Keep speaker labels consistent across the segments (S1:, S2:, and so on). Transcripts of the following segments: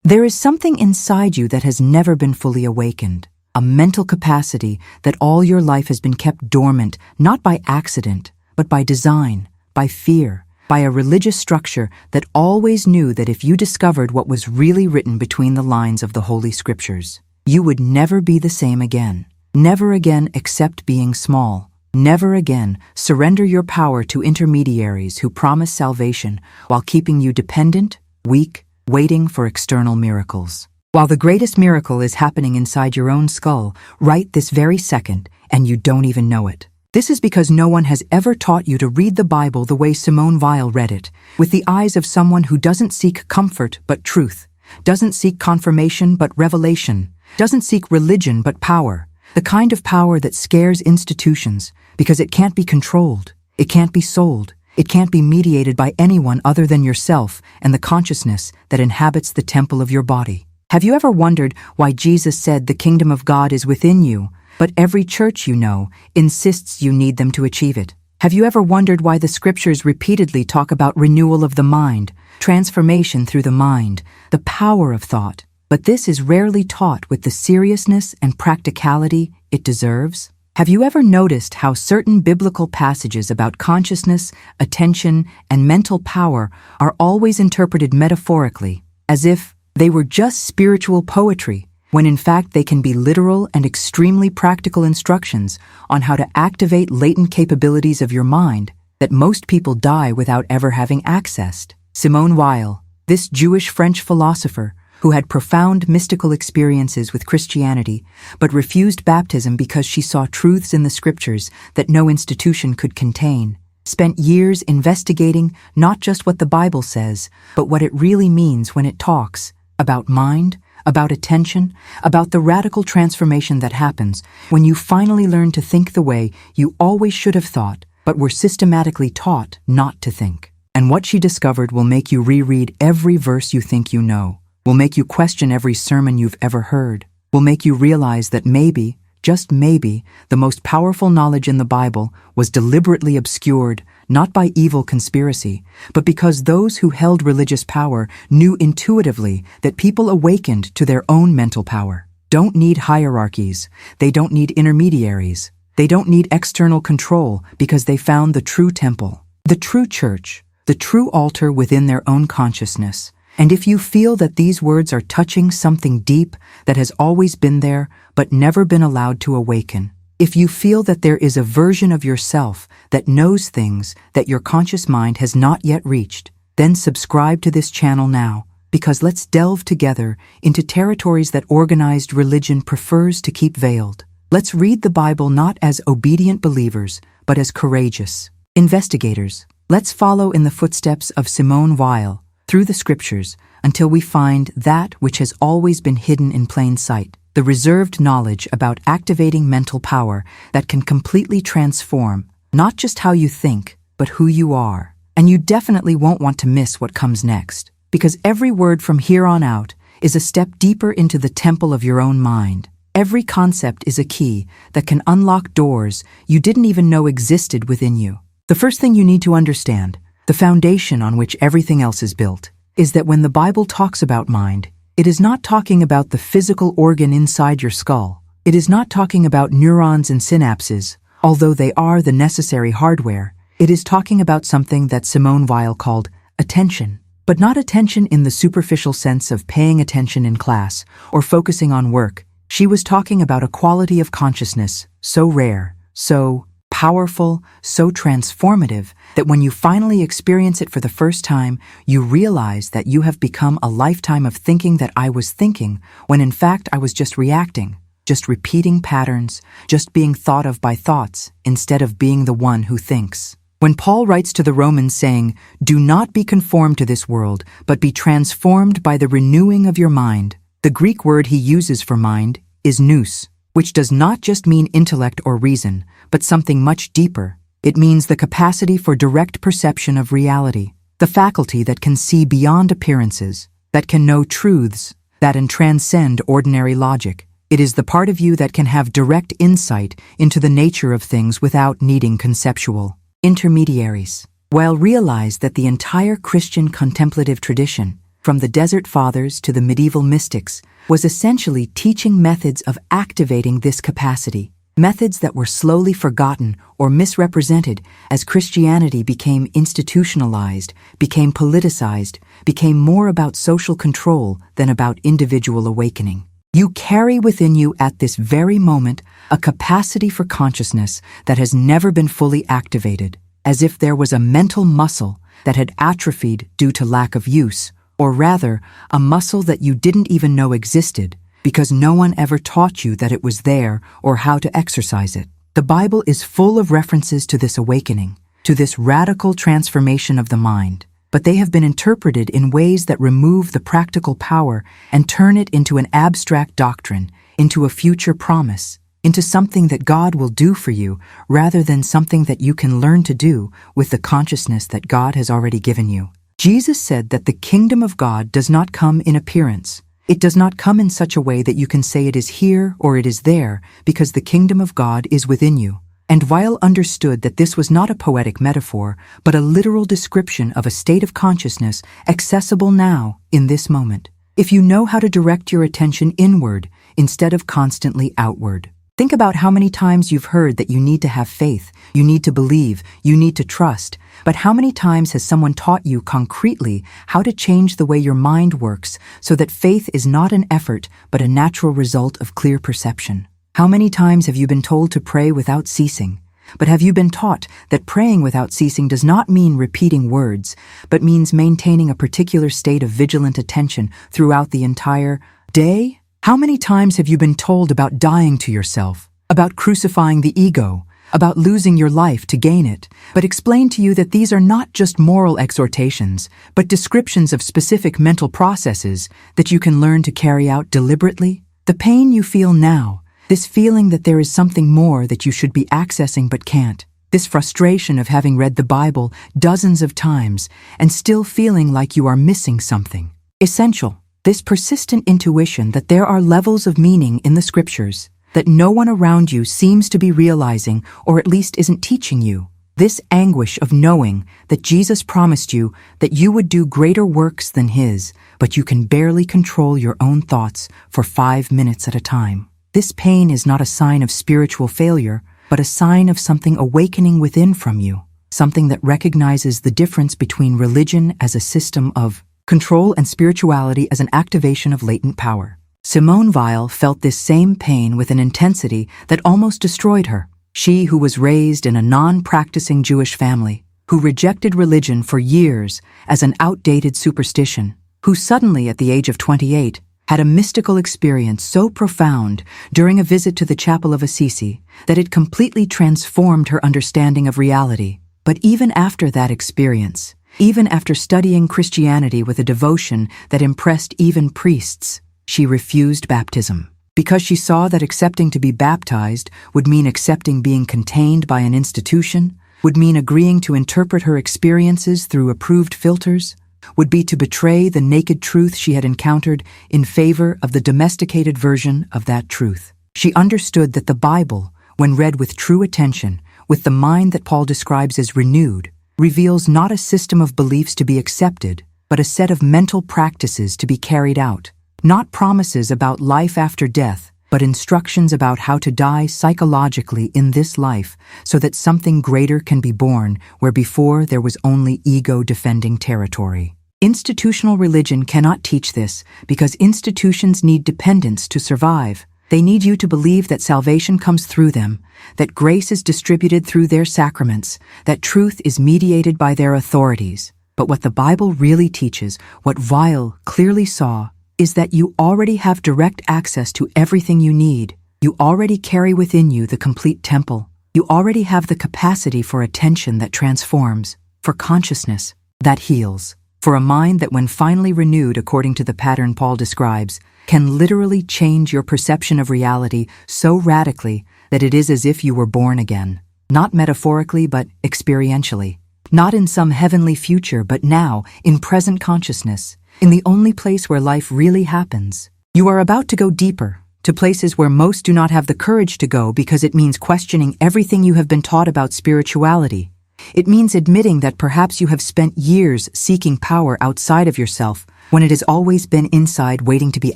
S1: There is something inside you that has never been fully awakened, a mental capacity that all your life has been kept dormant, not by accident, but by design, by fear, by a religious structure that always knew that if you discovered what was really written between the lines of the Holy Scriptures, you would never be the same again. Never again accept being small. Never again surrender your power to intermediaries who promise salvation while keeping you dependent, weak, waiting for external miracles. While the greatest miracle is happening inside your own skull right this very second, and you don't even know it. This is because no one has ever taught you to read the Bible the way Simone Weil read it, with the eyes of someone who doesn't seek comfort but truth, doesn't seek confirmation but revelation, doesn't seek religion but power, the kind of power that scares institutions because it can't be controlled, it can't be sold, it can't be mediated by anyone other than yourself and the consciousness that inhabits the temple of your body. Have you ever wondered why Jesus said the kingdom of God is within you, but every church you know insists you need them to achieve it? Have you ever wondered why the scriptures repeatedly talk about renewal of the mind, transformation through the mind, the power of thought, but this is rarely taught with the seriousness and practicality it deserves? Have you ever noticed how certain biblical passages about consciousness, attention, and mental power are always interpreted metaphorically, as if they were just spiritual poetry, when in fact they can be literal and extremely practical instructions on how to activate latent capabilities of your mind that most people die without ever having accessed? Simone Weil, this Jewish French philosopher who had profound mystical experiences with Christianity but refused baptism because she saw truths in the scriptures that no institution could contain, spent years investigating not just what the Bible says, but what it really means when it talks about mind, about attention, about the radical transformation that happens when you finally learn to think the way you always should have thought, but were systematically taught not to think. And what she discovered will make you reread every verse you think you know, will make you question every sermon you've ever heard, will make you realize that maybe, just maybe, the most powerful knowledge in the Bible was deliberately obscured, not by evil conspiracy, but because those who held religious power knew intuitively that people awakened to their own mental power don't need hierarchies, they don't need intermediaries, they don't need external control because they found the true temple, the true church, the true altar within their own consciousness. And if you feel that these words are touching something deep that has always been there but never been allowed to awaken, if you feel that there is a version of yourself that knows things that your conscious mind has not yet reached, then subscribe to this channel now, because let's delve together into territories that organized religion prefers to keep veiled. Let's read the Bible not as obedient believers, but as courageous investigators. Let's follow in the footsteps of Simone Weil through the scriptures until we find that which has always been hidden in plain sight, the reserved knowledge about activating mental power that can completely transform not just how you think, but who you are. And you definitely won't want to miss what comes next, because every word from here on out is a step deeper into the temple of your own mind. Every concept is a key that can unlock doors you didn't even know existed within you. The first thing you need to understand, the foundation on which everything else is built, is that when the Bible talks about mind, it is not talking about the physical organ inside your skull. It is not talking about neurons and synapses, although they are the necessary hardware. It is talking about something that Simone Weil called attention, but not attention in the superficial sense of paying attention in class or focusing on work. She was talking about a quality of consciousness so rare, so powerful, so transformative, that when you finally experience it for the first time, you realize that you have become a lifetime of thinking that I was thinking, when in fact I was just reacting, just repeating patterns, just being thought of by thoughts, instead of being the one who thinks. When Paul writes to the Romans saying, "Do not be conformed to this world, but be transformed by the renewing of your mind," the Greek word he uses for mind is nous, which does not just mean intellect or reason, but something much deeper. It means the capacity for direct perception of reality, the faculty that can see beyond appearances, that can know truths, that can transcend ordinary logic. It is the part of you that can have direct insight into the nature of things without needing conceptual intermediaries. Weil realized that the entire Christian contemplative tradition, from the Desert Fathers to the medieval mystics, was essentially teaching methods of activating this capacity, methods that were slowly forgotten or misrepresented as Christianity became institutionalized, became politicized, became more about social control than about individual awakening. You carry within you at this very moment a capacity for consciousness that has never been fully activated, as if there was a mental muscle that had atrophied due to lack of use, or rather, a muscle that you didn't even know existed because no one ever taught you that it was there or how to exercise it. The Bible is full of references to this awakening, to this radical transformation of the mind, but they have been interpreted in ways that remove the practical power and turn it into an abstract doctrine, into a future promise, into something that God will do for you rather than something that you can learn to do with the consciousness that God has already given you. Jesus said that the kingdom of God does not come in appearance. It does not come in such a way that you can say it is here or it is there, because the kingdom of God is within you. And Weil understood that this was not a poetic metaphor, but a literal description of a state of consciousness accessible now, in this moment, if you know how to direct your attention inward instead of constantly outward. Think about how many times you've heard that you need to have faith, you need to believe, you need to trust, but how many times has someone taught you concretely how to change the way your mind works so that faith is not an effort but a natural result of clear perception? How many times have you been told to pray without ceasing? But have you been taught that praying without ceasing does not mean repeating words, but means maintaining a particular state of vigilant attention throughout the entire day? How many times have you been told about dying to yourself, about crucifying the ego, about losing your life to gain it, but explained to you that these are not just moral exhortations, but descriptions of specific mental processes that you can learn to carry out deliberately? The pain you feel now, this feeling that there is something more that you should be accessing but can't, this frustration of having read the Bible dozens of times and still feeling like you are missing something essential. This persistent intuition that there are levels of meaning in the scriptures that no one around you seems to be realizing or at least isn't teaching you. This anguish of knowing that Jesus promised you that you would do greater works than His, but you can barely control your own thoughts for 5 minutes at a time. This pain is not a sign of spiritual failure, but a sign of something awakening within from you, something that recognizes the difference between religion as a system of control and spirituality as an activation of latent power. Simone Weil felt this same pain with an intensity that almost destroyed her. She, who was raised in a non-practicing Jewish family, who rejected religion for years as an outdated superstition, who suddenly, at the age of 28, had a mystical experience so profound during a visit to the Chapel of Assisi that it completely transformed her understanding of reality. But even after that experience, even after studying Christianity with a devotion that impressed even priests, she refused baptism, because she saw that accepting to be baptized would mean accepting being contained by an institution, would mean agreeing to interpret her experiences through approved filters, would be to betray the naked truth she had encountered in favor of the domesticated version of that truth. She understood that the Bible, when read with true attention, with the mind that Paul describes as renewed, reveals not a system of beliefs to be accepted, but a set of mental practices to be carried out. Not promises about life after death, but instructions about how to die psychologically in this life so that something greater can be born where before there was only ego-defending territory. Institutional religion cannot teach this because institutions need dependence to survive. They need you to believe that salvation comes through them, that grace is distributed through their sacraments, that truth is mediated by their authorities. But what the Bible really teaches, what Weil clearly saw, is that you already have direct access to everything you need. You already carry within you the complete temple. You already have the capacity for attention that transforms, for consciousness that heals, for a mind that, when finally renewed according to the pattern Paul describes, can literally change your perception of reality so radically that it is as if you were born again, not metaphorically but experientially, not in some heavenly future but now, in present consciousness, in the only place where life really happens. You are about to go deeper, to places where most do not have the courage to go because it means questioning everything you have been taught about spirituality. It means admitting that perhaps you have spent years seeking power outside of yourself when it has always been inside waiting to be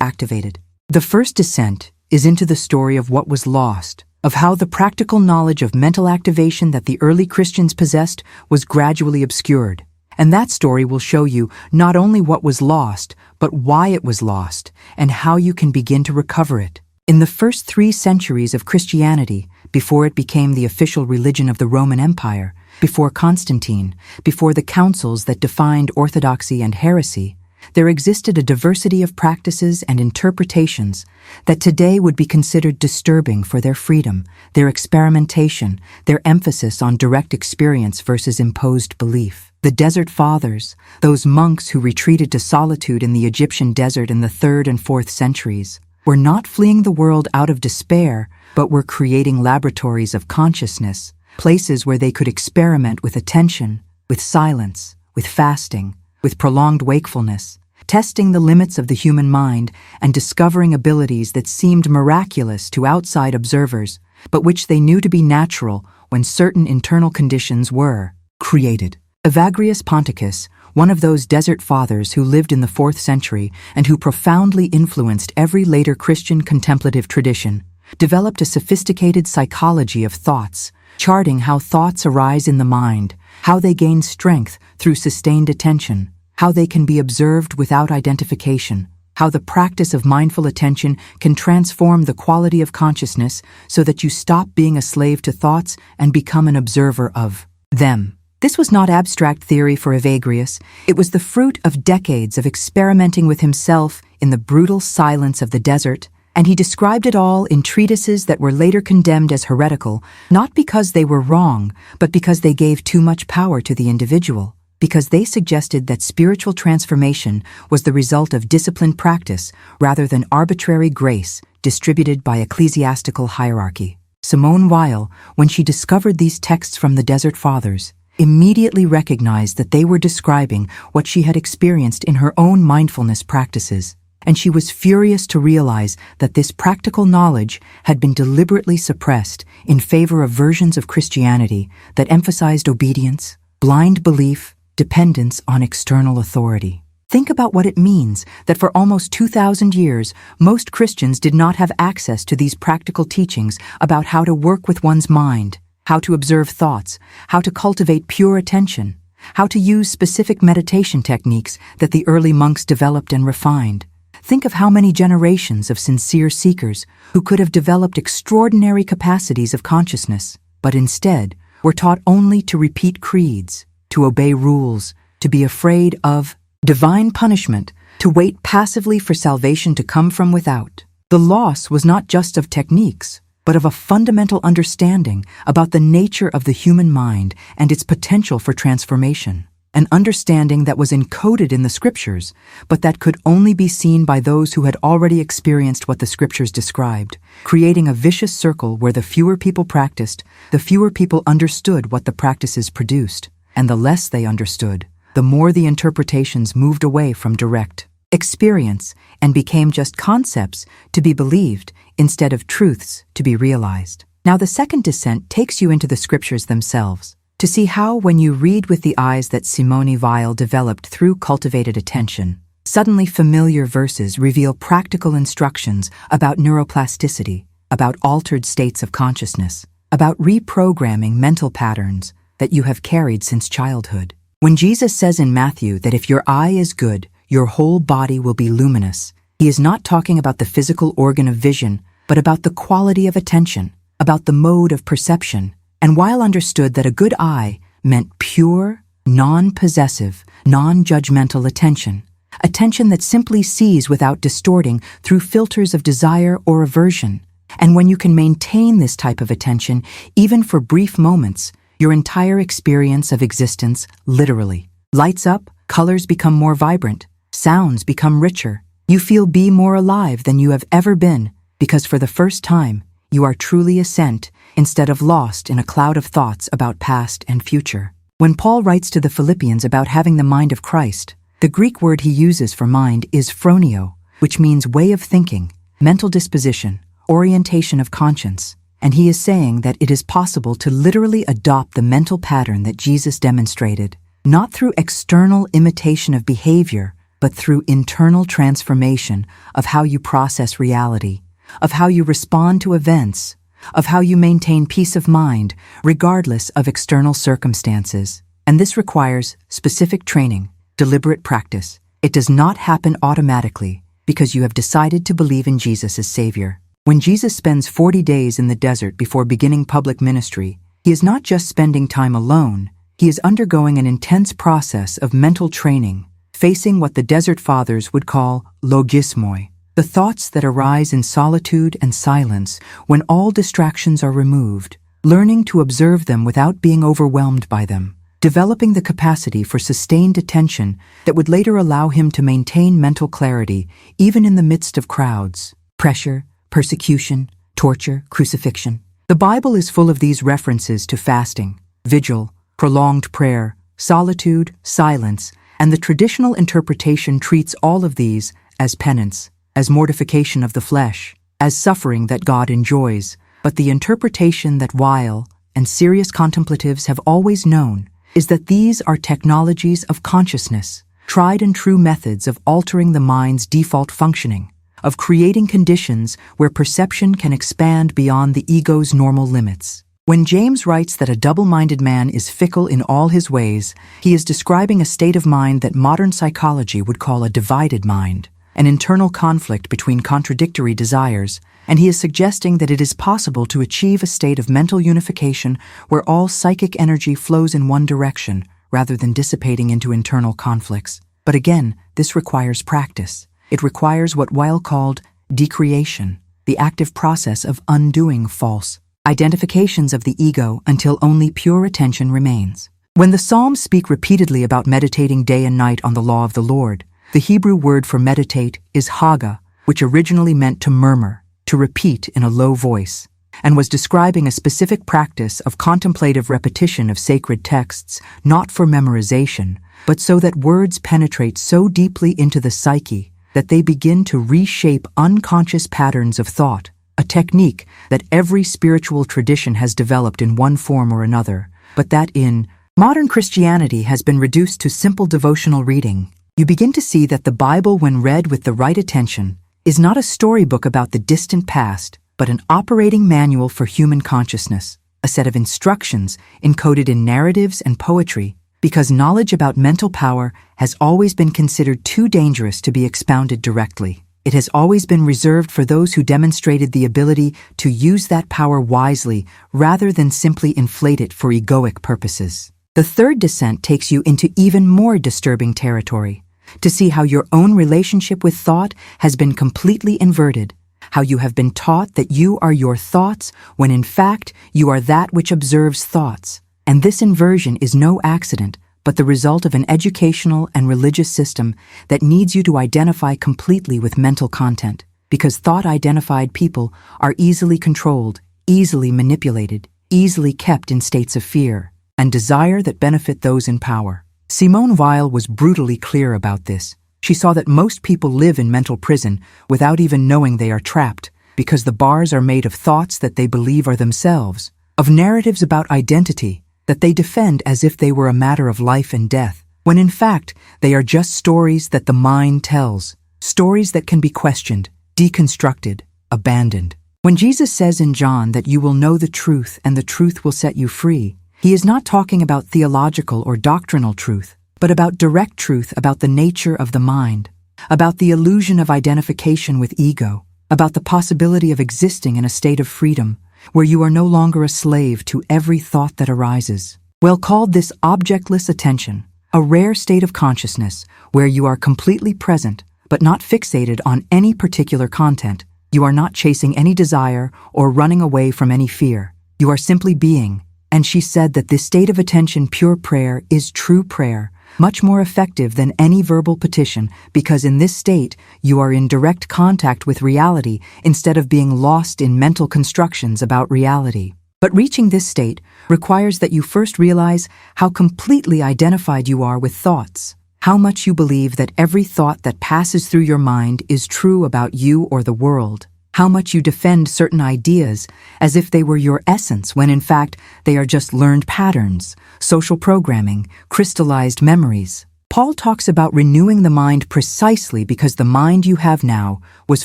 S1: activated. The first descent is into the story of what was lost, of how the practical knowledge of mental activation that the early Christians possessed was gradually obscured. And that story will show you not only what was lost, but why it was lost, and how you can begin to recover it. In the first 3 centuries of Christianity, before it became the official religion of the Roman Empire, before Constantine, before the councils that defined orthodoxy and heresy, there existed a diversity of practices and interpretations that today would be considered disturbing for their freedom, their experimentation, their emphasis on direct experience versus imposed belief. The Desert Fathers, those monks who retreated to solitude in the Egyptian desert in the 3rd and 4th centuries, were not fleeing the world out of despair, but were creating laboratories of consciousness, places where they could experiment with attention, with silence, with fasting, with prolonged wakefulness, testing the limits of the human mind and discovering abilities that seemed miraculous to outside observers, but which they knew to be natural when certain internal conditions were created. Evagrius Ponticus, one of those desert fathers who lived in the 4th century and who profoundly influenced every later Christian contemplative tradition, developed a sophisticated psychology of thoughts, charting how thoughts arise in the mind, how they gain strength through sustained attention, how they can be observed without identification, how the practice of mindful attention can transform the quality of consciousness so that you stop being a slave to thoughts and become an observer of them. This was not abstract theory for Evagrius. It was the fruit of decades of experimenting with himself in the brutal silence of the desert, and he described it all in treatises that were later condemned as heretical, not because they were wrong, but because they gave too much power to the individual, because they suggested that spiritual transformation was the result of disciplined practice rather than arbitrary grace distributed by ecclesiastical hierarchy. Simone Weil, when she discovered these texts from the Desert Fathers, immediately recognized that they were describing what she had experienced in her own mindfulness practices, and she was furious to realize that this practical knowledge had been deliberately suppressed in favor of versions of Christianity that emphasized obedience, blind belief, dependence on external authority. Think about what it means that for almost 2,000 years, most Christians did not have access to these practical teachings about how to work with one's mind, how to observe thoughts, how to cultivate pure attention, how to use specific meditation techniques that the early monks developed and refined. Think of how many generations of sincere seekers who could have developed extraordinary capacities of consciousness, but instead were taught only to repeat creeds, to obey rules, to be afraid of divine punishment, to wait passively for salvation to come from without. The loss was not just of techniques, but of a fundamental understanding about the nature of the human mind and its potential for transformation. An understanding that was encoded in the scriptures, but that could only be seen by those who had already experienced what the scriptures described, creating a vicious circle where the fewer people practiced, the fewer people understood what the practices produced, and the less they understood, the more the interpretations moved away from direct experience and became just concepts to be believed instead of truths to be realized. Now the second descent takes you into the scriptures themselves, to see how, when you read with the eyes that Simone Weil developed through cultivated attention, suddenly familiar verses reveal practical instructions about neuroplasticity, about altered states of consciousness, about reprogramming mental patterns that you have carried since childhood. When Jesus says in Matthew that if your eye is good, your whole body will be luminous, he is not talking about the physical organ of vision, but about the quality of attention, about the mode of perception. And Weil understood that a good eye meant pure, non-possessive, non-judgmental attention, attention that simply sees without distorting through filters of desire or aversion. And when you can maintain this type of attention, even for brief moments, your entire experience of existence literally lights up, colors become more vibrant, sounds become richer. You feel more alive than you have ever been, because for the first time, you are truly ascent instead of lost in a cloud of thoughts about past and future. When Paul writes to the Philippians about having the mind of Christ, the Greek word he uses for mind is phronio, which means way of thinking, mental disposition, orientation of conscience. And he is saying that it is possible to literally adopt the mental pattern that Jesus demonstrated, not through external imitation of behavior, but through internal transformation of how you process reality, of how you respond to events, of how you maintain peace of mind regardless of external circumstances. And this requires specific training, deliberate practice. It does not happen automatically because you have decided to believe in Jesus as Savior. When Jesus spends 40 days in the desert before beginning public ministry, he is not just spending time alone, he is undergoing an intense process of mental training, facing what the Desert Fathers would call logismoi, the thoughts that arise in solitude and silence when all distractions are removed, learning to observe them without being overwhelmed by them, developing the capacity for sustained attention that would later allow him to maintain mental clarity even in the midst of crowds, pressure, persecution, torture, crucifixion. The Bible is full of these references to fasting, vigil, prolonged prayer, solitude, silence, and the traditional interpretation treats all of these as penance, as mortification of the flesh, as suffering that God enjoys. But the interpretation that Weil and serious contemplatives have always known is that these are technologies of consciousness, tried and true methods of altering the mind's default functioning, of creating conditions where perception can expand beyond the ego's normal limits. When James writes that a double-minded man is fickle in all his ways, he is describing a state of mind that modern psychology would call a divided mind, an internal conflict between contradictory desires, and he is suggesting that it is possible to achieve a state of mental unification where all psychic energy flows in one direction rather than dissipating into internal conflicts. But again, this requires practice. It requires what Weil called decreation, the active process of undoing false identifications of the ego until only pure attention remains. When the Psalms speak repeatedly about meditating day and night on the law of the Lord, the Hebrew word for meditate is haga, which originally meant to murmur, to repeat in a low voice, and was describing a specific practice of contemplative repetition of sacred texts, not for memorization, but so that words penetrate so deeply into the psyche that they begin to reshape unconscious patterns of thought, a technique that every spiritual tradition has developed in one form or another, but that in modern Christianity has been reduced to simple devotional reading. You begin to see that the Bible, when read with the right attention, is not a storybook about the distant past, but an operating manual for human consciousness, a set of instructions encoded in narratives and poetry, because knowledge about mental power has always been considered too dangerous to be expounded directly. It has always been reserved for those who demonstrated the ability to use that power wisely rather than simply inflate it for egoic purposes. The third descent takes you into even more disturbing territory, to see how your own relationship with thought has been completely inverted, how you have been taught that you are your thoughts when in fact you are that which observes thoughts. And this inversion is no accident, but the result of an educational and religious system that needs you to identify completely with mental content, because thought-identified people are easily controlled, easily manipulated, easily kept in states of fear, and desire that benefit those in power. Simone Weil was brutally clear about this. She saw that most people live in mental prison without even knowing they are trapped, because the bars are made of thoughts that they believe are themselves, of narratives about identity that they defend as if they were a matter of life and death, when in fact they are just stories that the mind tells, stories that can be questioned, deconstructed, abandoned. When Jesus says in John that you will know the truth and the truth will set you free, he is not talking about theological or doctrinal truth, but about direct truth about the nature of the mind, about the illusion of identification with ego, about the possibility of existing in a state of freedom, where you are no longer a slave to every thought that arises. Well, called this objectless attention, a rare state of consciousness where you are completely present, but not fixated on any particular content. You are not chasing any desire or running away from any fear. You are simply being. And she said that this state of attention, pure prayer, is true prayer, much more effective than any verbal petition, because in this state, you are in direct contact with reality instead of being lost in mental constructions about reality. But reaching this state requires that you first realize how completely identified you are with thoughts, how much you believe that every thought that passes through your mind is true about you or the world, how much you defend certain ideas as if they were your essence when in fact they are just learned patterns, social programming, crystallized memories. Paul talks about renewing the mind precisely because the mind you have now was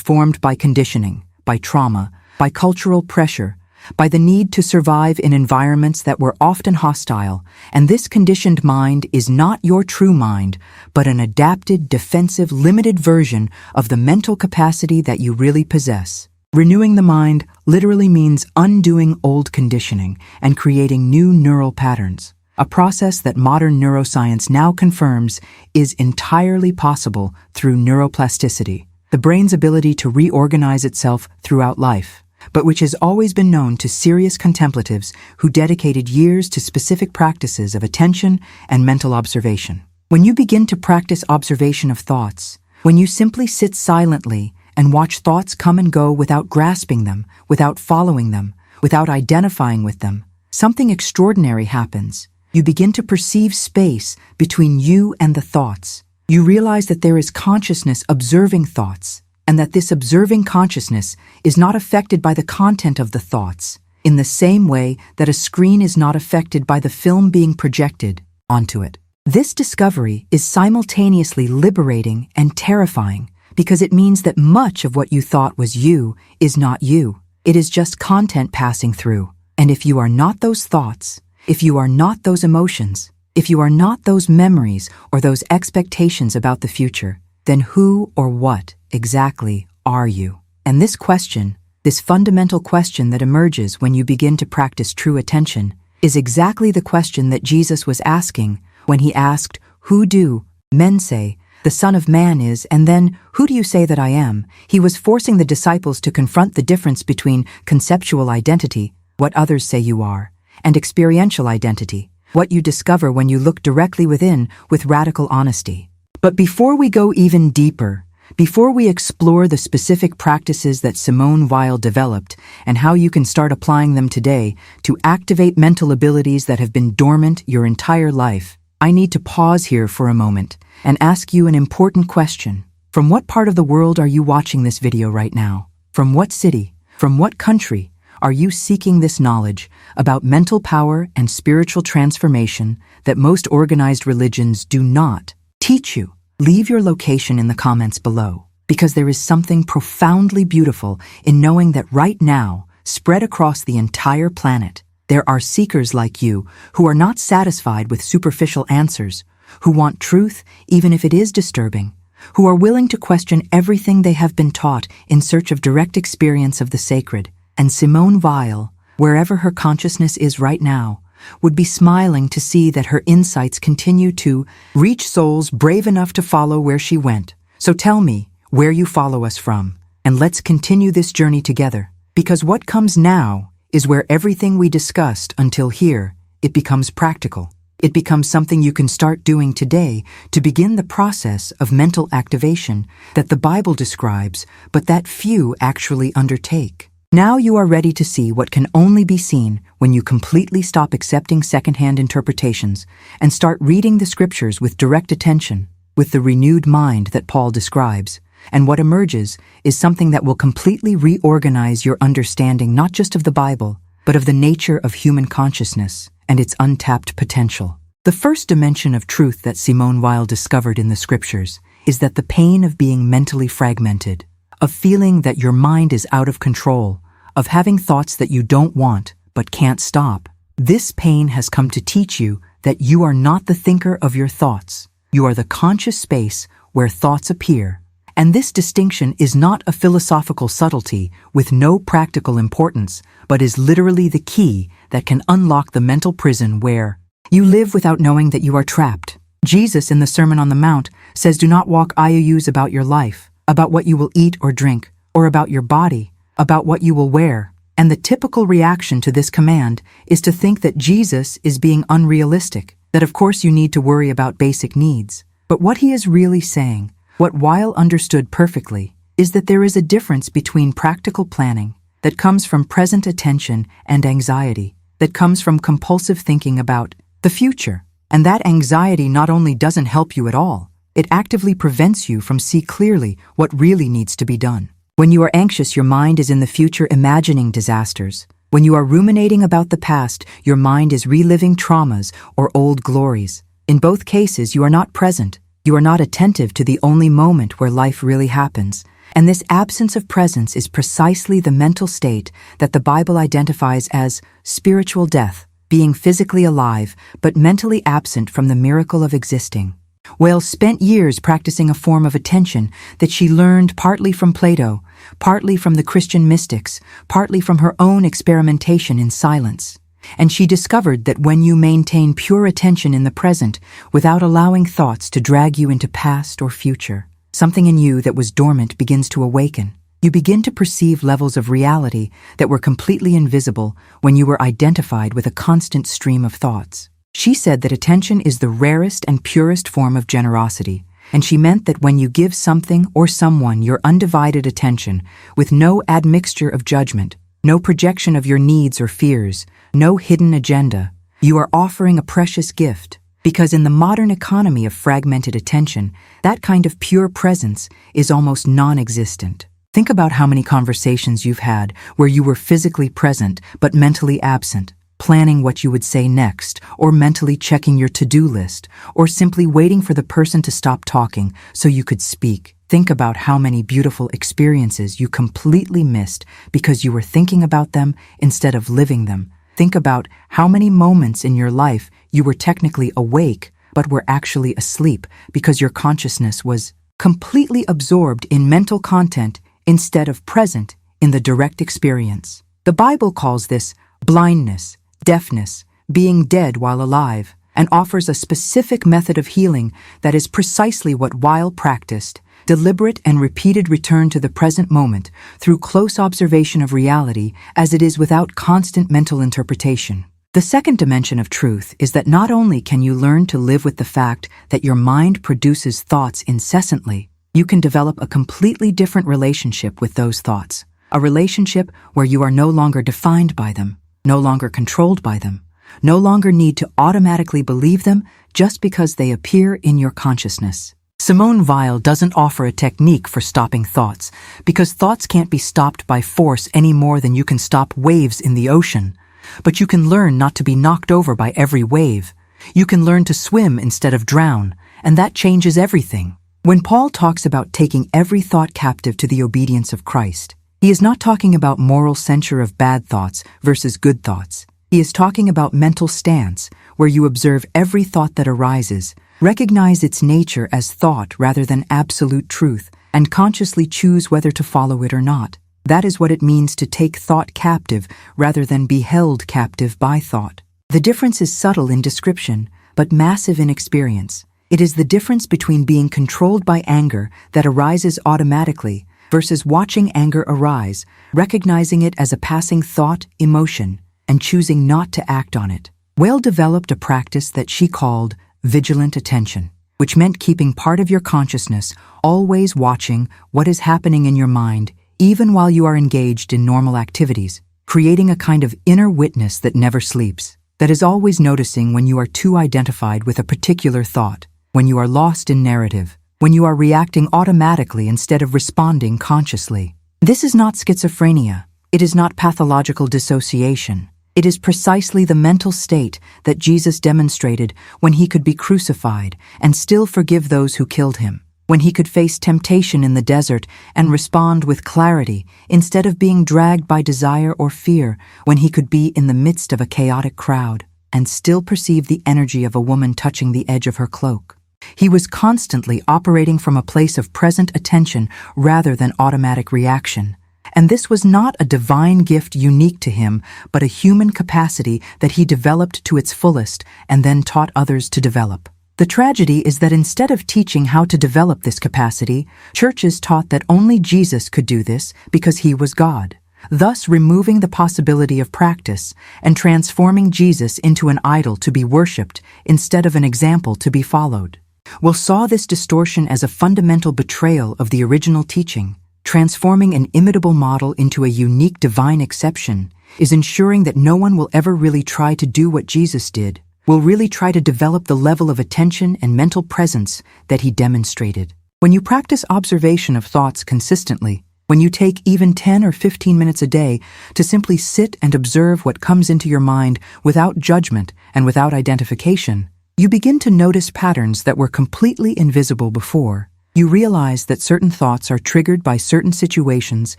S1: formed by conditioning, by trauma, by cultural pressure, by the need to survive in environments that were often hostile, and this conditioned mind is not your true mind, but an adapted, defensive, limited version of the mental capacity that you really possess. Renewing the mind literally means undoing old conditioning and creating new neural patterns, a process that modern neuroscience now confirms is entirely possible through neuroplasticity, the brain's ability to reorganize itself throughout life, but which has always been known to serious contemplatives who dedicated years to specific practices of attention and mental observation. When you begin to practice observation of thoughts, when you simply sit silently and watch thoughts come and go without grasping them, without following them, without identifying with them, something extraordinary happens. You begin to perceive space between you and the thoughts. You realize that there is consciousness observing thoughts, and that this observing consciousness is not affected by the content of the thoughts, in the same way that a screen is not affected by the film being projected onto it. This discovery is simultaneously liberating and terrifying because it means that much of what you thought was you is not you. It is just content passing through. And if you are not those thoughts, if you are not those emotions, if you are not those memories or those expectations about the future, then who or what exactly are you? And this question, this fundamental question that emerges when you begin to practice true attention, is exactly the question that Jesus was asking when he asked, "Who do men say the Son of Man is, and then, who do you say that I am?" He was forcing the disciples to confront the difference between conceptual identity, what others say you are, and experiential identity, what you discover when you look directly within with radical honesty. But before we go even deeper, before we explore the specific practices that Simone Weil developed and how you can start applying them today to activate mental abilities that have been dormant your entire life, I need to pause here for a moment and ask you an important question. From what part of the world are you watching this video right now? From what city? From what country are you seeking this knowledge about mental power and spiritual transformation that most organized religions do not teach you? Leave your location in the comments below, because there is something profoundly beautiful in knowing that right now, spread across the entire planet, there are seekers like you who are not satisfied with superficial answers, who want truth even if it is disturbing, who are willing to question everything they have been taught in search of direct experience of the sacred. And Simone Weil, wherever her consciousness is right now, would be smiling to see that her insights continue to reach souls brave enough to follow where she went. So tell me where you follow us from, and let's continue this journey together. Because what comes now is where everything we discussed until here, it becomes practical. It becomes something you can start doing today to begin the process of mental activation that the Bible describes, but that few actually undertake. Now you are ready to see what can only be seen when you completely stop accepting secondhand interpretations and start reading the scriptures with direct attention, with the renewed mind that Paul describes. And what emerges is something that will completely reorganize your understanding not just of the Bible, but of the nature of human consciousness and its untapped potential. The first dimension of truth that Simone Weil discovered in the scriptures is that the pain of being mentally fragmented, of feeling that your mind is out of control, of having thoughts that you don't want but can't stop. This pain has come to teach you that you are not the thinker of your thoughts. You are the conscious space where thoughts appear. And this distinction is not a philosophical subtlety with no practical importance, but is literally the key that can unlock the mental prison where you live without knowing that you are trapped. Jesus in the Sermon on the Mount says, "Do not walk IOUs about your life, about what you will eat or drink, or about your body, about what you will wear." And the typical reaction to this command is to think that Jesus is being unrealistic, that of course you need to worry about basic needs. But what he is really saying, what Weil understood perfectly, is that there is a difference between practical planning that comes from present attention and anxiety, that comes from compulsive thinking about the future. And that anxiety not only doesn't help you at all, it actively prevents you from seeing clearly what really needs to be done. When you are anxious, your mind is in the future imagining disasters. When you are ruminating about the past, your mind is reliving traumas or old glories. In both cases, you are not present. You are not attentive to the only moment where life really happens. And this absence of presence is precisely the mental state that the Bible identifies as spiritual death, being physically alive but mentally absent from the miracle of existing. Weil spent years practicing a form of attention that she learned partly from Plato, partly from the Christian mystics, partly from her own experimentation in silence. And she discovered that when you maintain pure attention in the present without allowing thoughts to drag you into past or future, something in you that was dormant begins to awaken. You begin to perceive levels of reality that were completely invisible when you were identified with a constant stream of thoughts. She said that attention is the rarest and purest form of generosity, and she meant that when you give something or someone your undivided attention with no admixture of judgment, no projection of your needs or fears, no hidden agenda, you are offering a precious gift. Because in the modern economy of fragmented attention, that kind of pure presence is almost non-existent. Think about how many conversations you've had where you were physically present but mentally absent, planning what you would say next, or mentally checking your to-do list, or simply waiting for the person to stop talking so you could speak. Think about how many beautiful experiences you completely missed because you were thinking about them instead of living them. Think about how many moments in your life you were technically awake but were actually asleep because your consciousness was completely absorbed in mental content instead of present in the direct experience. The Bible calls this blindness, deafness, being dead while alive, and offers a specific method of healing that is precisely what Weil practiced: deliberate and repeated return to the present moment through close observation of reality as it is without constant mental interpretation. The second dimension of truth is that not only can you learn to live with the fact that your mind produces thoughts incessantly, you can develop a completely different relationship with those thoughts, a relationship where you are no longer defined by them, no longer controlled by them, no longer need to automatically believe them just because they appear in your consciousness. Simone Weil doesn't offer a technique for stopping thoughts, because thoughts can't be stopped by force any more than you can stop waves in the ocean. But you can learn not to be knocked over by every wave. You can learn to swim instead of drown, and that changes everything. When Paul talks about taking every thought captive to the obedience of Christ, he is not talking about moral censure of bad thoughts versus good thoughts. He is talking about mental stance, where you observe every thought that arises, recognize its nature as thought rather than absolute truth, and consciously choose whether to follow it or not. That is what it means to take thought captive rather than be held captive by thought. The difference is subtle in description, but massive in experience. It is the difference between being controlled by anger that arises automatically versus watching anger arise, recognizing it as a passing thought, emotion, and choosing not to act on it. Weil developed a practice that she called vigilant attention, which meant keeping part of your consciousness always watching what is happening in your mind, even while you are engaged in normal activities, creating a kind of inner witness that never sleeps, that is always noticing when you are too identified with a particular thought, when you are lost in narrative, when you are reacting automatically instead of responding consciously. This is not schizophrenia. It is not pathological dissociation. It is precisely the mental state that Jesus demonstrated when he could be crucified and still forgive those who killed him, when he could face temptation in the desert and respond with clarity instead of being dragged by desire or fear, when he could be in the midst of a chaotic crowd and still perceive the energy of a woman touching the edge of her cloak. He was constantly operating from a place of present attention rather than automatic reaction. And this was not a divine gift unique to him, but a human capacity that he developed to its fullest and then taught others to develop. The tragedy is that instead of teaching how to develop this capacity, churches taught that only Jesus could do this because he was God, thus removing the possibility of practice and transforming Jesus into an idol to be worshipped instead of an example to be followed. Will saw this distortion as a fundamental betrayal of the original teaching. Transforming an imitable model into a unique divine exception is ensuring that no one will ever really try to do what Jesus did, will really try to develop the level of attention and mental presence that he demonstrated. When you practice observation of thoughts consistently, When you take even 10 or 15 minutes a day to simply sit and observe what comes into your mind without judgment and without identification, you begin to notice patterns that were completely invisible before. You realize that certain thoughts are triggered by certain situations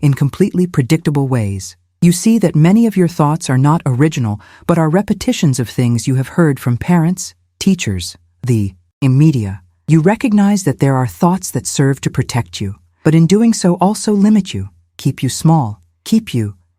S1: in completely predictable ways. You see that many of your thoughts are not original, but are repetitions of things you have heard from parents, teachers, the media. You recognize that there are thoughts that serve to protect you, but in doing so also limit you, keep you small,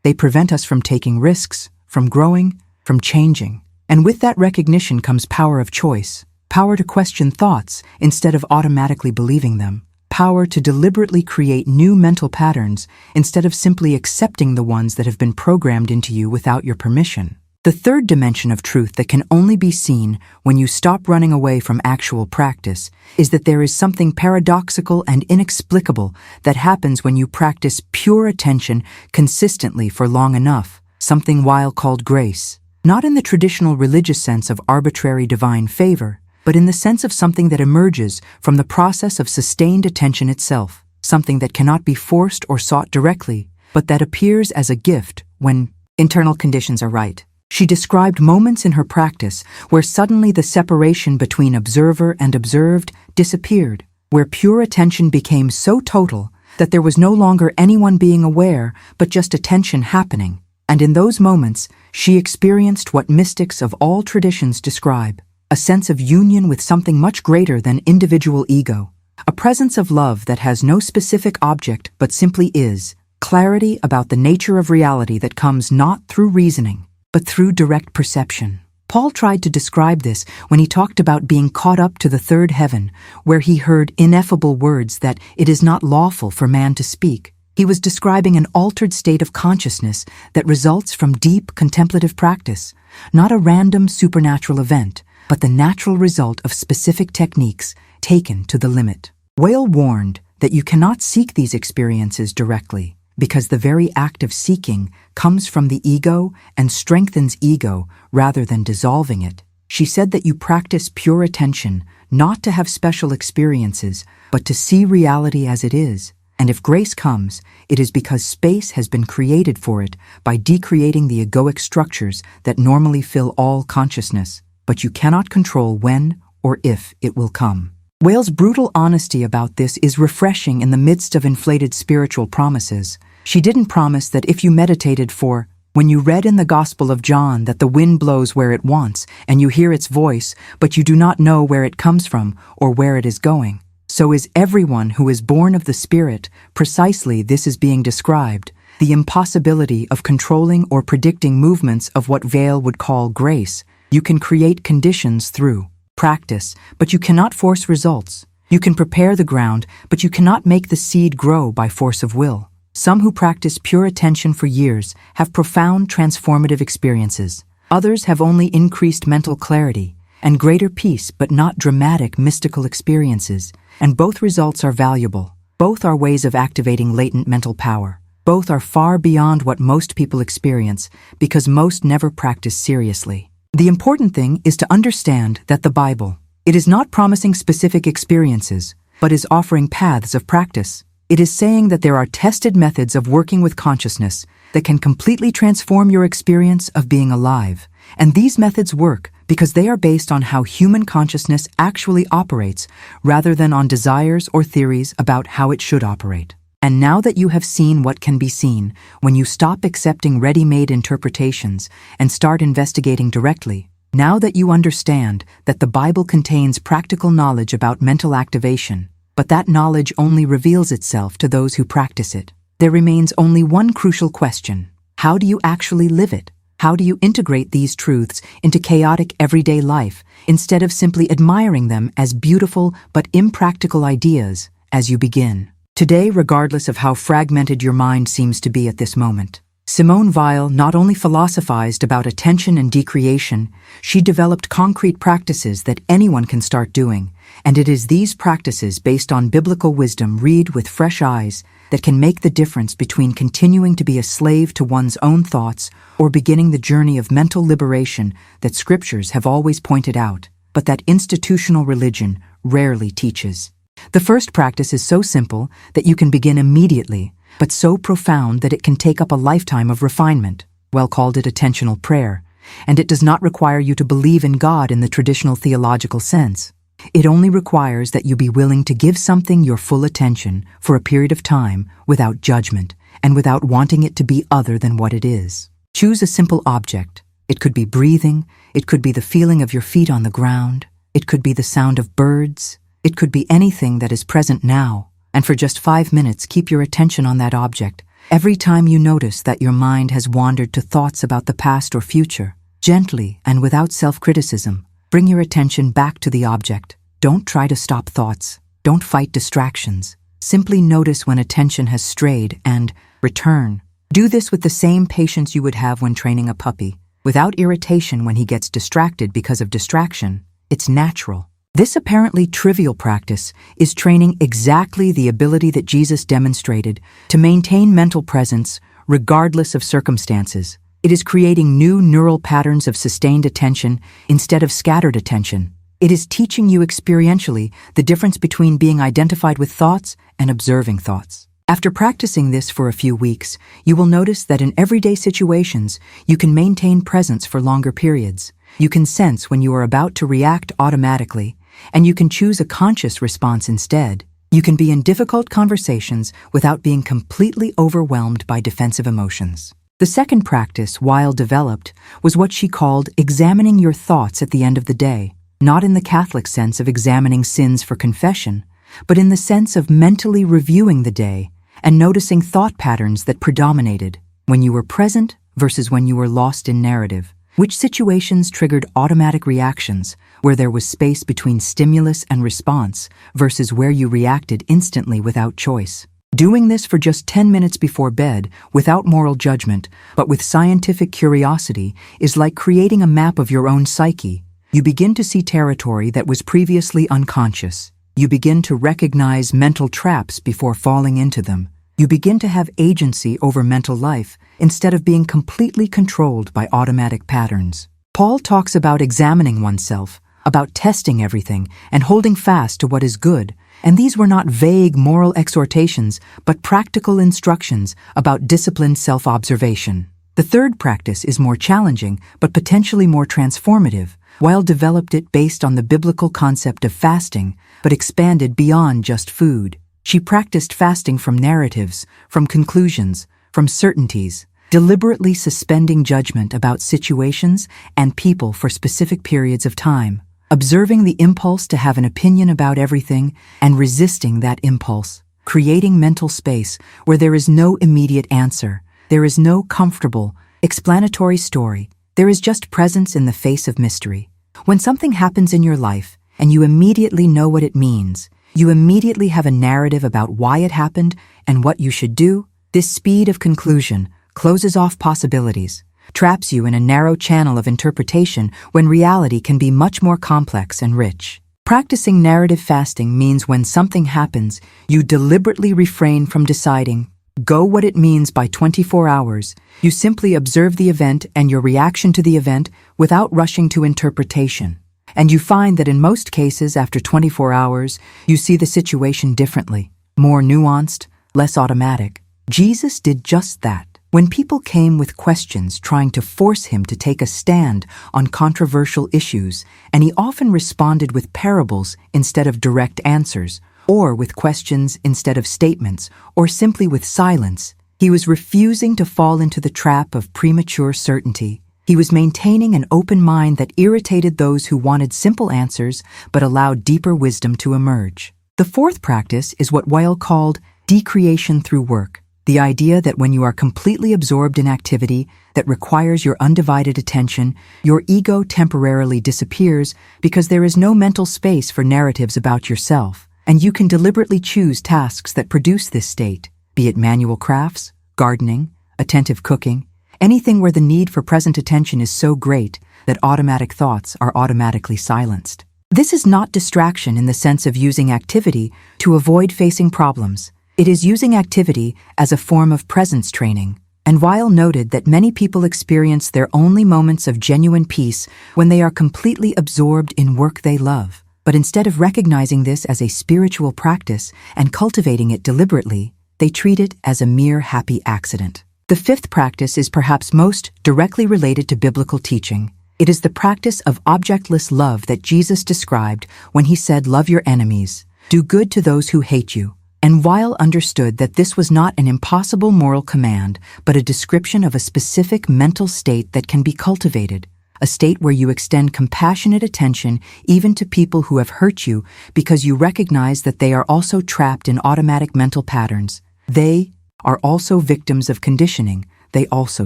S1: they prevent us from taking risks, from growing, from changing. And with that recognition comes power of choice, power to question thoughts instead of automatically believing them, power to deliberately create new mental patterns instead of simply accepting the ones that have been programmed into you without your permission. The third dimension of truth that can only be seen when you stop running away from actual practice is that there is something paradoxical and inexplicable that happens when you practice pure attention consistently for long enough, something Weil called grace. Not in the traditional religious sense of arbitrary divine favor, but in the sense of something that emerges from the process of sustained attention itself, something that cannot be forced or sought directly, but that appears as a gift when internal conditions are right. She described moments in her practice where suddenly the separation between observer and observed disappeared, where pure attention became so total that there was no longer anyone being aware, but just attention happening. And in those moments, she experienced what mystics of all traditions describe: a sense of union with something much greater than individual ego, a presence of love that has no specific object but simply is, clarity about the nature of reality that comes not through reasoning, but through direct perception. Paul tried to describe this when he talked about being caught up to the third heaven, where he heard ineffable words that it is not lawful for man to speak. He was describing an altered state of consciousness that results from deep contemplative practice, not a random supernatural event, but the natural result of specific techniques taken to the limit. Weil warned that you cannot seek these experiences directly, because the very act of seeking comes from the ego and strengthens ego rather than dissolving it. She said that you practice pure attention not to have special experiences, but to see reality as it is. And if grace comes, it is because space has been created for it by decreating the egoic structures that normally fill all consciousness, but you cannot control when or if it will come. Weil's brutal honesty about this is refreshing in the midst of inflated spiritual promises. She didn't promise that if you meditated for, when you read in the Gospel of John that the wind blows where it wants and you hear its voice, but you do not know where it comes from or where it is going. So is everyone who is born of the Spirit. Precisely this is being described, the impossibility of controlling or predicting movements of what Weil would call grace. You can create conditions through practice, but you cannot force results. You can prepare the ground, but you cannot make the seed grow by force of will. Some who practice pure attention for years have profound transformative experiences. Others have only increased mental clarity and greater peace, but not dramatic mystical experiences. And both results are valuable. Both are ways of activating latent mental power. Both are far beyond what most people experience because most never practice seriously. The important thing is to understand that the Bible, it is not promising specific experiences, but is offering paths of practice. It is saying that there are tested methods of working with consciousness that can completely transform your experience of being alive. And these methods work because they are based on how human consciousness actually operates rather than on desires or theories about how it should operate. And now that you have seen what can be seen, when you stop accepting ready-made interpretations and start investigating directly, now that you understand that the Bible contains practical knowledge about mental activation, but that knowledge only reveals itself to those who practice it, there remains only one crucial question: how do you actually live it? How do you integrate these truths into chaotic everyday life instead of simply admiring them as beautiful but impractical ideas as you begin? Today, regardless of how fragmented your mind seems to be at this moment, Simone Weil not only philosophized about attention and decreation, she developed concrete practices that anyone can start doing, and it is these practices based on biblical wisdom read with fresh eyes that can make the difference between continuing to be a slave to one's own thoughts or beginning the journey of mental liberation that scriptures have always pointed out, but that institutional religion rarely teaches. The first practice is so simple that you can begin immediately, but so profound that it can take up a lifetime of refinement. Weil called it attentional prayer, and it does not require you to believe in God in the traditional theological sense. It only requires that you be willing to give something your full attention for a period of time without judgment and without wanting it to be other than what it is. Choose a simple object. It could be breathing, it could be the feeling of your feet on the ground, it could be the sound of birds, it could be anything that is present now, and for just 5 minutes keep your attention on that object. Every time you notice that your mind has wandered to thoughts about the past or future, gently and without self-criticism, bring your attention back to the object. Don't try to stop thoughts. Don't fight distractions. Simply notice when attention has strayed and return. Do this with the same patience you would have when training a puppy, without irritation when he gets distracted because of distraction. It's natural. This apparently trivial practice is training exactly the ability that Jesus demonstrated to maintain mental presence regardless of circumstances. It is creating new neural patterns of sustained attention instead of scattered attention. It is teaching you experientially the difference between being identified with thoughts and observing thoughts. After practicing this for a few weeks, you will notice that in everyday situations, you can maintain presence for longer periods. You can sense when you are about to react automatically, and you can choose a conscious response instead. You can be in difficult conversations without being completely overwhelmed by defensive emotions. The second practice Weil developed was what she called examining your thoughts at the end of the day, not in the Catholic sense of examining sins for confession, but in the sense of mentally reviewing the day and noticing thought patterns that predominated when you were present versus when you were lost in narrative. Which situations triggered automatic reactions, where there was space between stimulus and response, versus where you reacted instantly without choice. Doing this for just 10 minutes before bed, without moral judgment, but with scientific curiosity, is like creating a map of your own psyche. You begin to see territory that was previously unconscious. You begin to recognize mental traps before falling into them. You begin to have agency over mental life instead of being completely controlled by automatic patterns. Paul talks about examining oneself, about testing everything and holding fast to what is good, and these were not vague moral exhortations, but practical instructions about disciplined self-observation. The third practice is more challenging, but potentially more transformative. Weil developed it based on the biblical concept of fasting, but expanded beyond just food. She practiced fasting from narratives, from conclusions, from certainties, deliberately suspending judgment about situations and people for specific periods of time, observing the impulse to have an opinion about everything and resisting that impulse, creating mental space where there is no immediate answer, there is no comfortable, explanatory story, there is just presence in the face of mystery. When something happens in your life and you immediately know what it means, you immediately have a narrative about why it happened and what you should do, this speed of conclusion closes off possibilities, traps you in a narrow channel of interpretation when reality can be much more complex and rich. Practicing narrative fasting means when something happens, you deliberately refrain from deciding, go what it means by 24 hours. You simply observe the event and your reaction to the event without rushing to interpretation. And you find that in most cases, after 24 hours, you see the situation differently, more nuanced, less automatic. Jesus did just that. When people came with questions trying to force him to take a stand on controversial issues, and he often responded with parables instead of direct answers, or with questions instead of statements, or simply with silence, he was refusing to fall into the trap of premature certainty. He was maintaining an open mind that irritated those who wanted simple answers but allowed deeper wisdom to emerge. The fourth practice is what Weil called decreation through work, the idea that when you are completely absorbed in activity that requires your undivided attention, your ego temporarily disappears because there is no mental space for narratives about yourself, and you can deliberately choose tasks that produce this state, be it manual crafts, gardening, attentive cooking, anything where the need for present attention is so great that automatic thoughts are automatically silenced. This is not distraction in the sense of using activity to avoid facing problems. It is using activity as a form of presence training. And Weil noted that many people experience their only moments of genuine peace when they are completely absorbed in work they love. But instead of recognizing this as a spiritual practice and cultivating it deliberately, They treat it as a mere happy accident. The fifth practice is perhaps most directly related to biblical teaching. It is the practice of objectless love that Jesus described when he said, "Love your enemies, do good to those who hate you." And Weil understood that this was not an impossible moral command, but a description of a specific mental state that can be cultivated, a state where you extend compassionate attention even to people who have hurt you because you recognize that they are also trapped in automatic mental patterns. They are also victims of conditioning. They also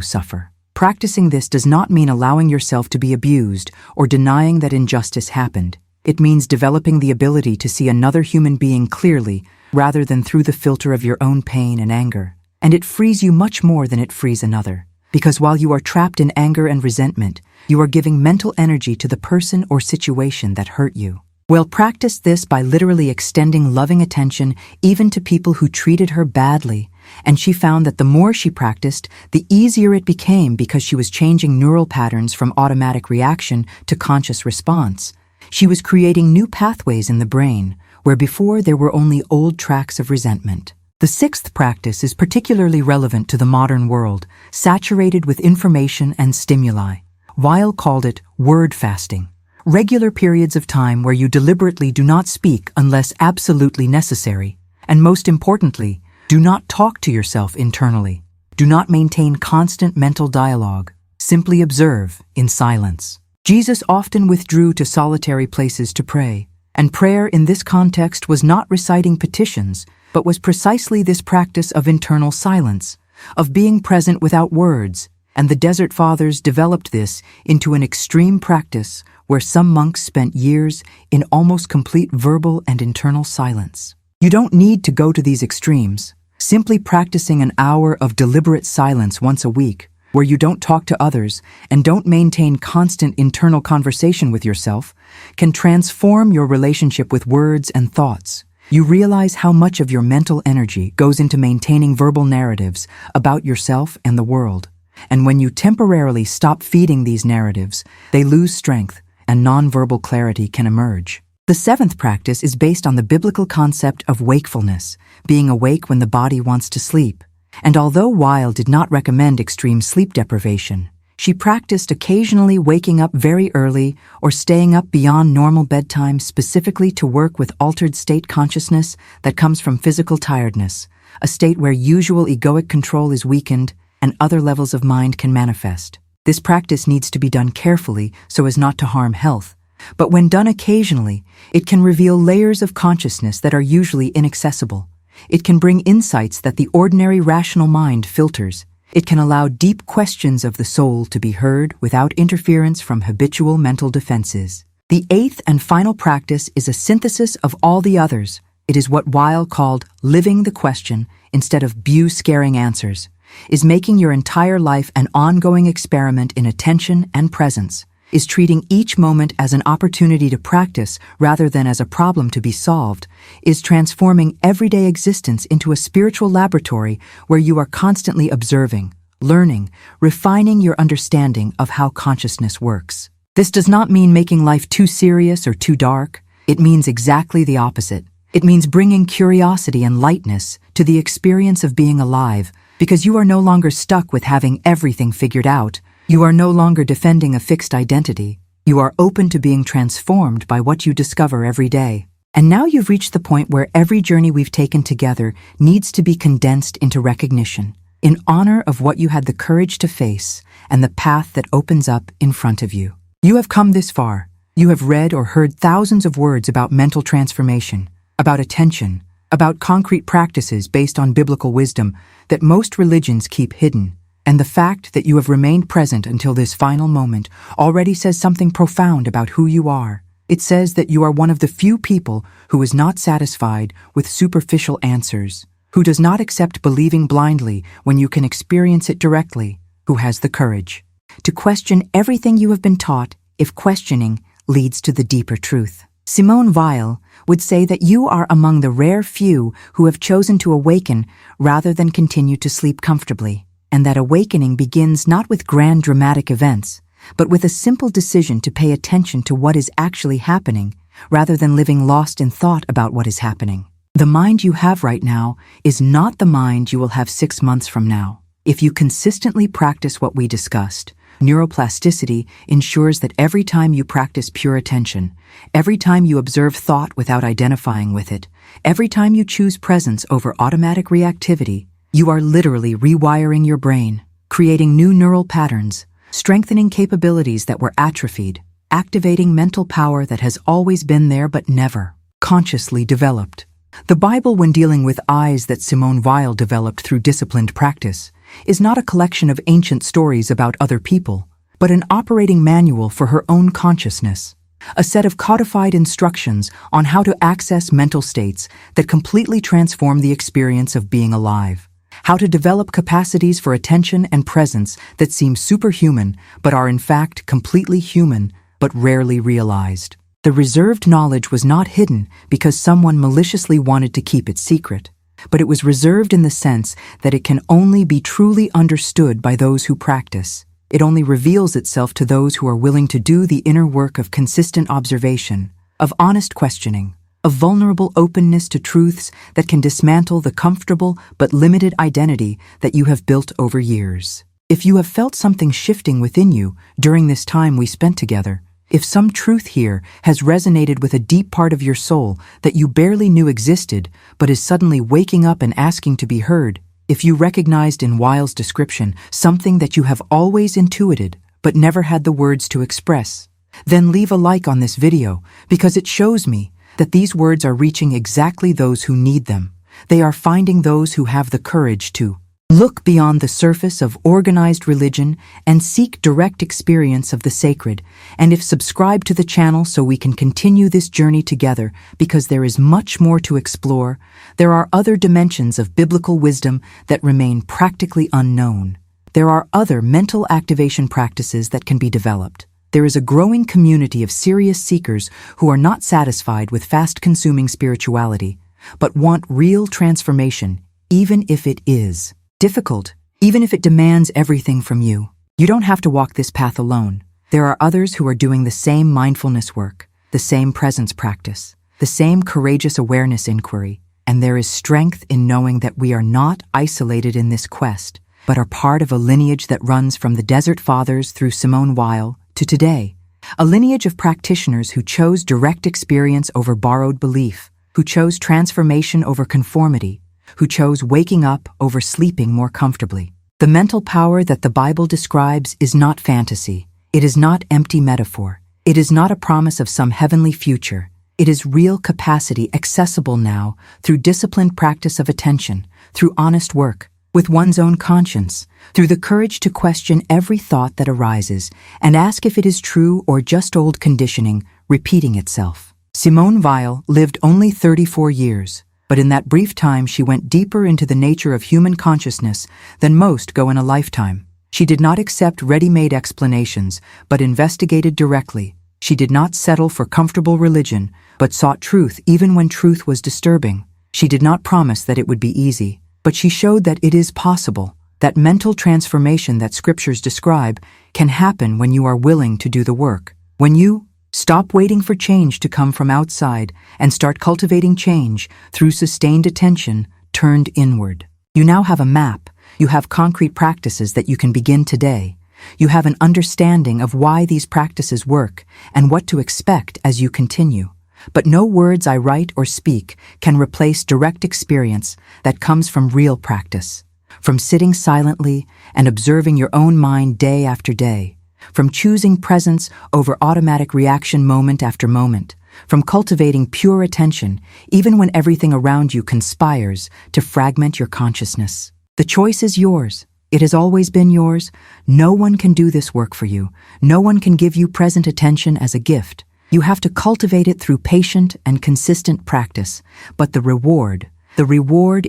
S1: suffer. Practicing this does not mean allowing yourself to be abused or denying that injustice happened. It means developing the ability to see another human being clearly rather than through the filter of your own pain and anger. And it frees you much more than it frees another. Because while you are trapped in anger and resentment, you are giving mental energy to the person or situation that hurt you. Will practiced this by literally extending loving attention even to people who treated her badly, and she found that the more she practiced, the easier it became because she was changing neural patterns from automatic reaction to conscious response. She was creating new pathways in the brain, where before there were only old tracks of resentment. The sixth practice is particularly relevant to the modern world, saturated with information and stimuli. Weil called it word fasting. Regular periods of time where you deliberately do not speak unless absolutely necessary. And most importantly, do not talk to yourself internally. Do not maintain constant mental dialogue. Simply observe in silence. Jesus often withdrew to solitary places to pray, and prayer in this context was not reciting petitions, but was precisely this practice of internal silence, of being present without words, and the Desert Fathers developed this into an extreme practice where some monks spent years in almost complete verbal and internal silence. You don't need to go to these extremes. Simply practicing an hour of deliberate silence once a week, where you don't talk to others and don't maintain constant internal conversation with yourself, can transform your relationship with words and thoughts. You realize how much of your mental energy goes into maintaining verbal narratives about yourself and the world. And when you temporarily stop feeding these narratives, they lose strength and nonverbal clarity can emerge. The seventh practice is based on the biblical concept of wakefulness, being awake when the body wants to sleep. And although Weil did not recommend extreme sleep deprivation, she practiced occasionally waking up very early or staying up beyond normal bedtime specifically to work with altered state consciousness that comes from physical tiredness, a state where usual egoic control is weakened and other levels of mind can manifest. This practice needs to be done carefully so as not to harm health, but when done occasionally, it can reveal layers of consciousness that are usually inaccessible. It can bring insights that the ordinary rational mind filters. It can allow deep questions of the soul to be heard without interference from habitual mental defenses. The eighth and final practice is a synthesis of all the others. It is what Weil called living the question instead of scaring answers, is making your entire life an ongoing experiment in attention and presence, is treating each moment as an opportunity to practice rather than as a problem to be solved, is transforming everyday existence into a spiritual laboratory where you are constantly observing, learning, refining your understanding of how consciousness works. This does not mean making life too serious or too dark. It means exactly the opposite. It means bringing curiosity and lightness to the experience of being alive, because you are no longer stuck with having everything figured out. You are no longer defending a fixed identity. You are open to being transformed by what you discover every day. And now you've reached the point where every journey we've taken together needs to be condensed into recognition, in honor of what you had the courage to face and the path that opens up in front of you. You have come this far. You have read or heard thousands of words about mental transformation, about attention, about concrete practices based on biblical wisdom that most religions keep hidden. And the fact that you have remained present until this final moment already says something profound about who you are. It says that you are one of the few people who is not satisfied with superficial answers, who does not accept believing blindly when you can experience it directly, who has the courage to question everything you have been taught if questioning leads to the deeper truth. Simone Weil would say that you are among the rare few who have chosen to awaken rather than continue to sleep comfortably, and that awakening begins not with grand dramatic events, but with a simple decision to pay attention to what is actually happening, rather than living lost in thought about what is happening. The mind you have right now is not the mind you will have 6 months from now. If you consistently practice what we discussed, neuroplasticity ensures that every time you practice pure attention, every time you observe thought without identifying with it, every time you choose presence over automatic reactivity, you are literally rewiring your brain, creating new neural patterns, strengthening capabilities that were atrophied, activating mental power that has always been there but never consciously developed. The Bible, when dealing with eyes that Simone Weil developed through disciplined practice, is not a collection of ancient stories about other people, but an operating manual for her own consciousness, a set of codified instructions on how to access mental states that completely transform the experience of being alive, how to develop capacities for attention and presence that seem superhuman but are in fact completely human but rarely realized. The reserved knowledge was not hidden because someone maliciously wanted to keep it secret, but it was reserved in the sense that it can only be truly understood by those who practice. It only reveals itself to those who are willing to do the inner work of consistent observation, of honest questioning, of vulnerable openness to truths that can dismantle the comfortable but limited identity that you have built over years. If you have felt something shifting within you during this time we spent together, if some truth here has resonated with a deep part of your soul that you barely knew existed but is suddenly waking up and asking to be heard, if you recognized in Weil's description something that you have always intuited but never had the words to express, then leave a like on this video because it shows me that these words are reaching exactly those who need them. They are finding those who have the courage to look beyond the surface of organized religion and seek direct experience of the sacred. And if subscribe to the channel so we can continue this journey together, because there is much more to explore. There are other dimensions of biblical wisdom that remain practically unknown. There are other mental activation practices that can be developed. There is a growing community of serious seekers who are not satisfied with fast-consuming spirituality, but want real transformation, even if it is difficult, even if it demands everything from you. You don't have to walk this path alone. There are others who are doing the same mindfulness work, the same presence practice, the same courageous awareness inquiry, and there is strength in knowing that we are not isolated in this quest, but are part of a lineage that runs from the Desert Fathers through Simone Weil to today, a lineage of practitioners who chose direct experience over borrowed belief, who chose transformation over conformity, who chose waking up over sleeping more comfortably. The mental power that the Bible describes is not fantasy. It is not empty metaphor. It is not a promise of some heavenly future. It is real capacity accessible now through disciplined practice of attention, through honest work, with one's own conscience, through the courage to question every thought that arises and ask if it is true or just old conditioning repeating itself. Simone Weil lived only 34 years. But in that brief time she went deeper into the nature of human consciousness than most go in a lifetime. She did not accept ready-made explanations, but investigated directly. She did not settle for comfortable religion, but sought truth even when truth was disturbing. She did not promise that it would be easy, but she showed that it is possible, that mental transformation that scriptures describe can happen when you are willing to do the work. When you stop waiting for change to come from outside and start cultivating change through sustained attention turned inward. You now have a map. You have concrete practices that you can begin today. You have an understanding of why these practices work and what to expect as you continue. But no words I write or speak can replace direct experience that comes from real practice, from sitting silently and observing your own mind day after day, from choosing presence over automatic reaction moment after moment, from cultivating pure attention even when everything around you conspires to fragment your consciousness. The choice is yours. It has always been yours. No one can do this work for you. No one can give you present attention as a gift. You have to cultivate it through patient and consistent practice. But the reward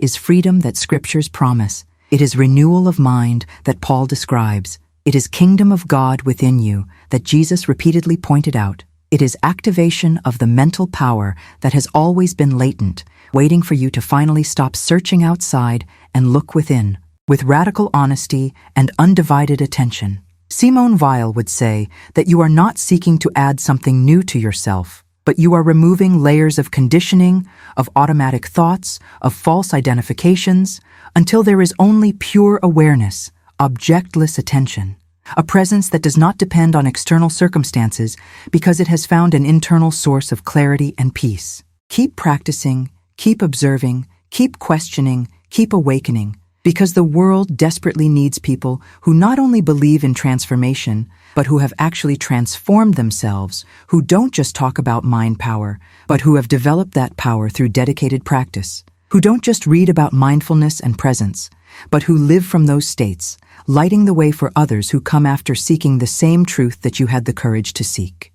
S1: is freedom that scriptures promise. It is renewal of mind that Paul describes. It is kingdom of God within you that Jesus repeatedly pointed out. It is activation of the mental power that has always been latent, waiting for you to finally stop searching outside and look within, with radical honesty and undivided attention. Simone Weil would say that you are not seeking to add something new to yourself, but you are removing layers of conditioning, of automatic thoughts, of false identifications, until there is only pure awareness, objectless attention, a presence that does not depend on external circumstances because it has found an internal source of clarity and peace. Keep practicing, keep observing, keep questioning, keep awakening, because the world desperately needs people who not only believe in transformation, but who have actually transformed themselves, who don't just talk about mind power, but who have developed that power through dedicated practice, who don't just read about mindfulness and presence, but who live from those states, lighting the way for others who come after seeking the same truth that you had the courage to seek.